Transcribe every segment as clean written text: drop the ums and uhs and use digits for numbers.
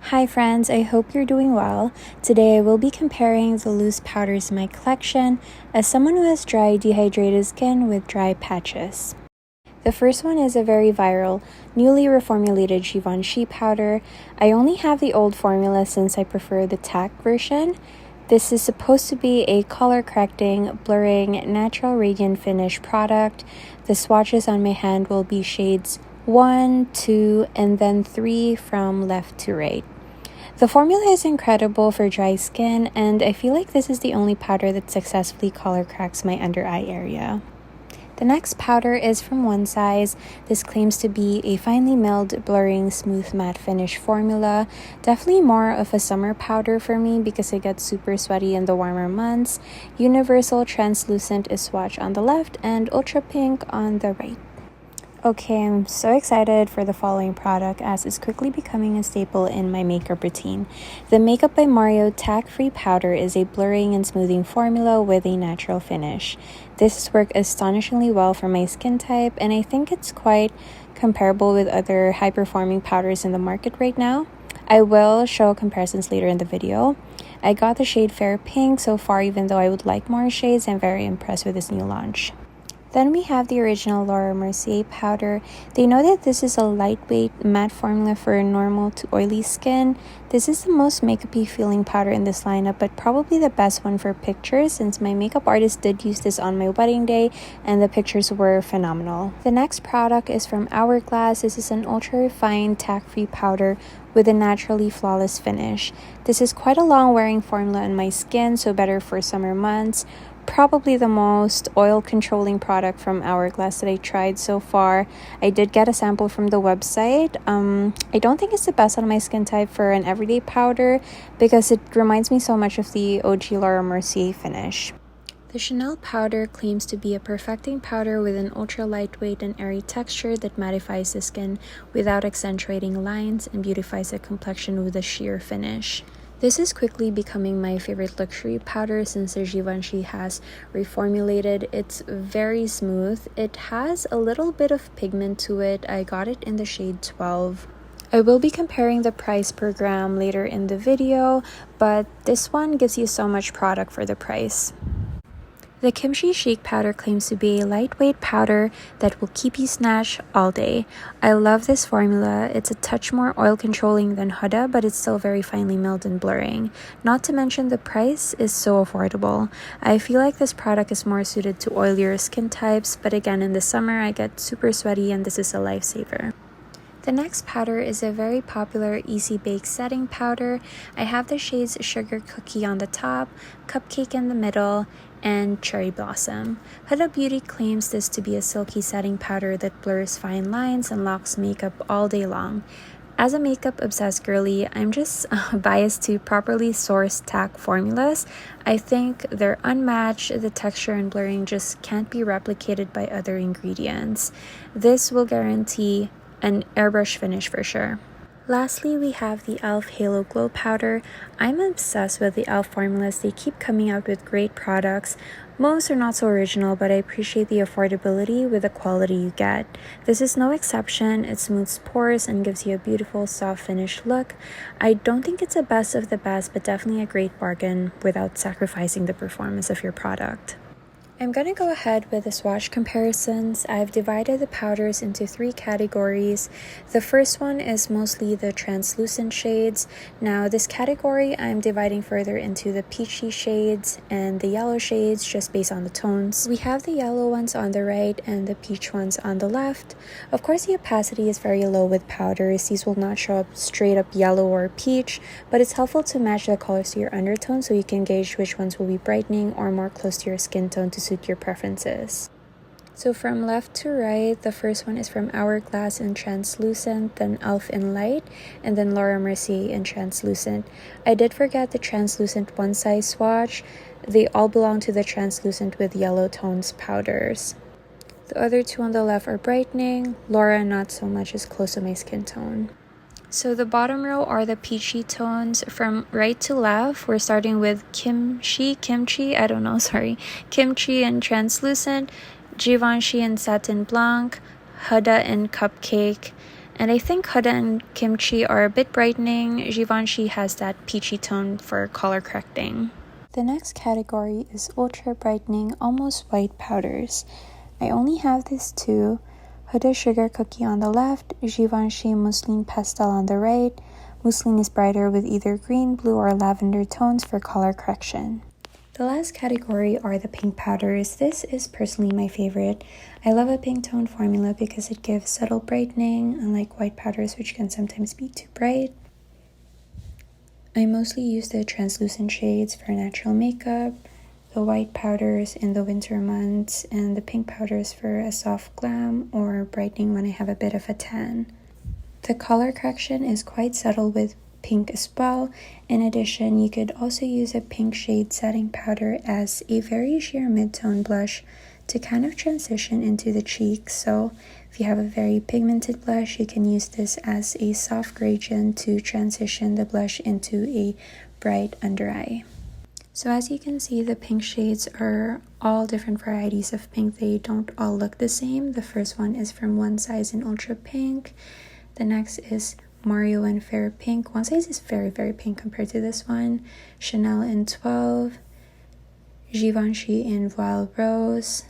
Hi friends, I hope you're doing well. Today I will be comparing the loose powders in my collection as someone who has dry dehydrated skin with dry patches. The first one is a very viral, newly reformulated Givenchy powder. I only have the old formula since I prefer the tack version. This is supposed to be a color correcting, blurring, natural radiant finish product. The swatches on my hand will be shades 1, 2, and then 3 from left to right. The formula is incredible for dry skin, and I feel like this is the only powder that successfully color corrects my under eye area. The next powder is from One Size. This claims to be a finely milled, blurring, smooth matte finish formula. Definitely more of a summer powder for me because it gets super sweaty in the warmer months. Universal Translucent is swatched on the left and Ultra Pink on the right. Okay, I'm so excited for the following product as it's quickly becoming a staple in my makeup routine. The Makeup by Mario Tack-Free Powder is a blurring and smoothing formula with a natural finish. This has worked astonishingly well for my skin type, and I think it's quite comparable with other high-performing powders in the market right now. I will show comparisons later in the video. I got the shade Fair Pink so far, even though I would like more shades. I'm very impressed with this new launch. Then we have the original Mercier powder. They know that this is a lightweight matte formula for normal to oily skin. This is the most makeup-y feeling powder in this lineup, but probably the best one for pictures since my makeup artist did use this on my wedding day and the pictures were phenomenal. The next product is from Hourglass. This is an ultra-refined tack-free powder with a naturally flawless finish. This is quite a long-wearing formula on my skin, so better for summer months. Probably the most oil controlling product from Hourglass that I tried so far. I did get a sample from the website. I don't think it's the best on my skin type for an everyday powder because it reminds me so much of the OG Laura Mercier finish. The Chanel powder claims to be a perfecting powder with an ultra lightweight and airy texture that mattifies the skin without accentuating lines and beautifies the complexion with a sheer finish. This is quickly becoming my favorite luxury powder since the Givenchy has reformulated. It's very smooth. It has a little bit of pigment to it. I got it in the shade 12. I will be comparing the price per gram later in the video, but this one gives you so much product for the price. The Kimchichic powder claims to be a lightweight powder that will keep you snatched all day. I love this formula. It's a touch more oil controlling than Huda, but it's still very finely milled and blurring. Not to mention the price is so affordable. I feel like this product is more suited to oilier skin types, but again in the summer I get super sweaty and this is a lifesaver. The next powder is a very popular Easy Bake setting powder. I have the shades Sugar Cookie on the top, Cupcake in the middle, and Cherry Blossom. Huda Beauty claims this to be a silky setting powder that blurs fine lines and locks makeup all day long. As a makeup obsessed girly, I'm just biased to properly sourced tack formulas. I think they're unmatched. The texture and blurring just can't be replicated by other ingredients. This will guarantee an airbrush finish for sure. Lastly, we have the e.l.f. Halo Glow Powder. I'm obsessed with the e.l.f. formulas. They keep coming out with great products. Most are not so original, but I appreciate the affordability with the quality you get. This is no exception. It smooths pores and gives you a beautiful soft finish look. I don't think it's the best of the best, but definitely a great bargain without sacrificing the performance of your product. I'm going to go ahead with the swatch comparisons. I've divided the powders into 3 categories. The first one is mostly the translucent shades. Now this category I'm dividing further into the peachy shades and the yellow shades just based on the tones. We have the yellow ones on the right and the peach ones on the left. Of course the opacity is very low with powders. These will not show up straight up yellow or peach, but it's helpful to match the colors to your undertone so you can gauge which ones will be brightening or more close to your skin tone to suit your preferences. So from left to right, the first one is from Hourglass in translucent, then e.l.f. in light, and then Laura Mercier in translucent. I did forget the translucent One Size swatch. They all belong to the translucent with yellow tones powders. The other 2 on the left are brightening. Laura not so much, is close to my skin tone. So the bottom row are the peachy tones. From right to left, we're starting with Kimchi in translucent, Givenchy in Satin Blanc, Huda in Cupcake, And I think Huda and Kimchi are a bit brightening. Givenchy has that peachy tone for color correcting. The next category is ultra brightening, almost white powders. I only have these two. Huda Sugar Cookie on the left, Givenchy Mousseline Pastel on the right. Mousseline is brighter with either green, blue, or lavender tones for color correction. The last category are the pink powders. This is personally my favorite. I love a pink tone formula because it gives subtle brightening, unlike white powders which can sometimes be too bright. I mostly use the translucent shades for natural makeup, the white powders in the winter months, and the pink powders for a soft glam or brightening when I have a bit of a tan. The color correction is quite subtle with pink as well. In addition, you could also use a pink shade setting powder as a very sheer mid-tone blush to kind of transition into the cheeks. So if you have a very pigmented blush, you can use this as a soft gradient to transition the blush into a bright under eye. So as you can see, the pink shades are all different varieties of pink. They don't all look the same. The first one is from One Size in Ultra Pink. The next is Mario in Fair Pink. One Size is very, very pink compared to this one. Chanel in 12. Givenchy in Voile Rose.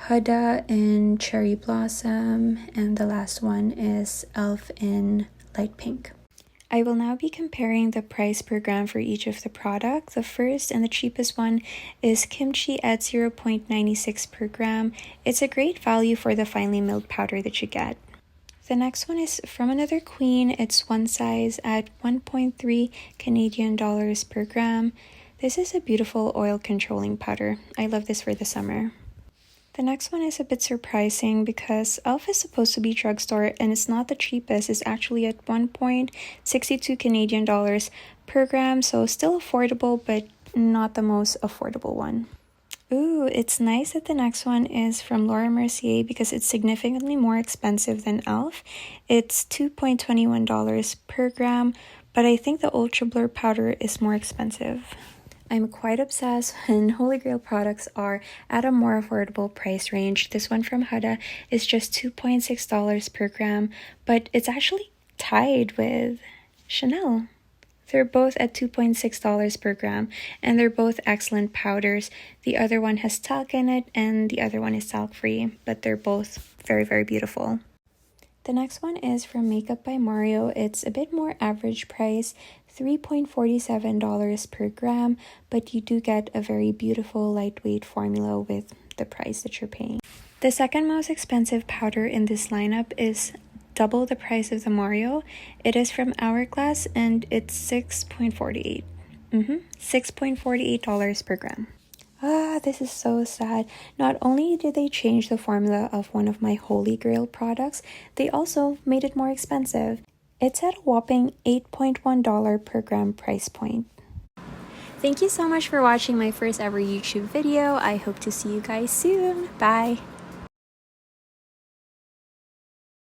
Huda in Cherry Blossom. And the last one is Elf in Light Pink. I will now be comparing the price per gram for each of the products. The first and the cheapest one is Kimchi at 0.96 per gram. It's a great value for the finely milled powder that you get. The next one is from another queen. It's One Size at 1.3 Canadian dollars per gram. This is a beautiful oil controlling powder. I love this for the summer. The next one is a bit surprising because Elf is supposed to be drugstore and it's not the cheapest. It's actually at 1.62 Canadian dollars per gram, so still affordable but not the most affordable one. Ooh, it's nice that the next one is from Laura Mercier because it's significantly more expensive than Elf. It's $2.21 per gram, but I think the Ultra Blur powder is more expensive. I'm quite obsessed when Holy Grail products are at a more affordable price range. This one from Huda is just $2.6 per gram, but it's actually tied with Chanel. They're both at $2.6 per gram, and they're both excellent powders. The other one has talc in it, and the other one is talc-free, but they're both very, very beautiful. The next one is from Makeup by Mario. It's a bit more average price, $3.47 per gram, but you do get a very beautiful lightweight formula with the price that you're paying. The second most expensive powder in this lineup is double the price of the Mario. It is from Hourglass and it's $6.48. $6.48 per gram. This is so sad. Not only did they change the formula of one of my Holy Grail products, they also made it more expensive. It's at a whopping $8.1 per gram price point. Thank you so much for watching my first ever YouTube video. I hope to see you guys soon. Bye!